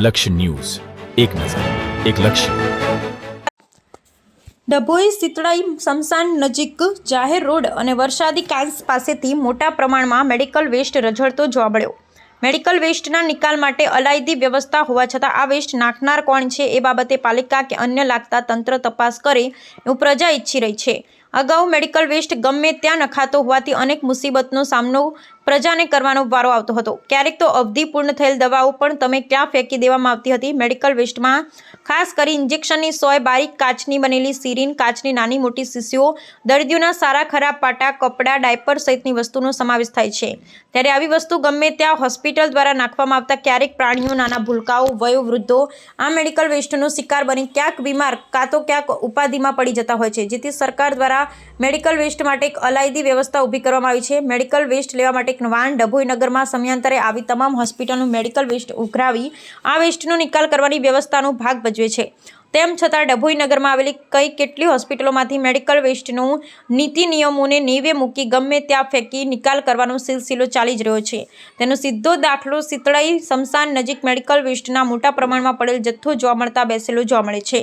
લક્ષ્ય ન્યૂઝ, એક નજર, એક લક્ષ્ય. ડભોઈ સિતળાઈ સ્મશાન નજીક જાહેર રોડ અને વરસાદી કાંસ પાસેથી મોટા પ્રમાણમાં મેડિકલ વેસ્ટ રઝળતો જોવા મળ્યો. મેડિકલ વેસ્ટના નિકાલ માટે અલાયદી વ્યવસ્થા હોવા છતાં આ વેસ્ટ નાખનાર કોણ છે એ બાબતે પાલિકા કે અન્ય લાગતા તંત્ર તપાસ કરે એવું પ્રજા ઈચ્છી રહી છે. અગાઉ મેડિકલ વેસ્ટ ગમે ત્યાં નખાતો હોવાથી અનેક મુસીબતનો સામનો પ્રજાને કરવાનો વારો આવતો હતો. ક્યારેક તો અવધિ પૂર્ણ થયેલ દવાઓ પણ તમે ક્યાં ફેંકી દેવામાં આવતી હતી. મેડિકલ વેસ્ટમાં ખાસ કરી ઇન્જેક્શનની સોય, બારીક કાચની બનેલી સિરીન, કાચની નાની મોટી શીશીઓ, દર્દીઓના સારા ખરાબ પાટા, કપડાં, ડાયપર સહિતની વસ્તુનો સમાવેશ થાય છે. ત્યારે આવી વસ્તુ ગમે ત્યાં હોસ્પિટલ દ્વારા નાખવામાં આવતા ક્યારેક પ્રાણીઓ, નાના ભૂલકાઓ, વયોવૃદ્ધો આ મેડિકલ વેસ્ટનો શિકાર બની ક્યાંક બીમાર કાં તો ક્યાંક ઉપાધિમાં પડી જતા હોય છે. જેથી સરકાર દ્વારા મેડિકલ વેસ્ટ માટે એક અલાયદી વ્યવસ્થા ઊભી કરવામાં આવી છે. મેડિકલ વેસ્ટ લેવા માટે એક વાન ડભોઈ નગરમાં સમયાંતરે આવી તમામ હોસ્પિટલનું મેડિકલ વેસ્ટ ઉઘરાવી આ વેસ્ટનો નિકાલ કરવાની વ્યવસ્થાનો ભાગ ભજવે છે. તેમ છતાં ડભોઈ નગરમાં આવેલી કેટલી હોસ્પિટલોમાંથી મેડિકલ વેસ્ટનું નીતિ નિયમોને નેવે મૂકી ગમે ત્યાં ફેંકી નિકાલ કરવાનો સિલસિલો ચાલી જ રહ્યો છે. તેનો સીધો દાખલો સિતળાઈ સ્મશાન નજીક મેડિકલ વેસ્ટના મોટા પ્રમાણમાં પડેલ જથ્થો જોવા મળતા બેસેલો જોવા મળે છે.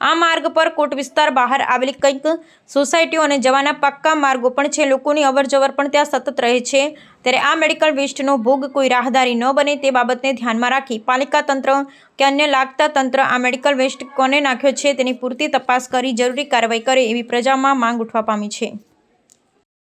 આ માર્ગ પર કોટ વિસ્તાર બહાર આવેલી કંઈક સોસાયટીઓ અને જવાના પાક્કા માર્ગો પણ છે. લોકોની અવરજવર પણ ત્યાં સતત રહે છે. ત્યારે આ મેડિકલ વેસ્ટનો ભોગ કોઈ રાહદારી ન બને તે બાબતને ધ્યાનમાં રાખી પાલિકા તંત્ર કે અન્ય લાગતા તંત્ર આ મેડિકલ વેસ્ટ કોને નાખ્યો છે તેની પૂરતી તપાસ કરી જરૂરી કાર્યવાહી કરે એવી પ્રજામાં માંગ ઉઠવા પામી છે.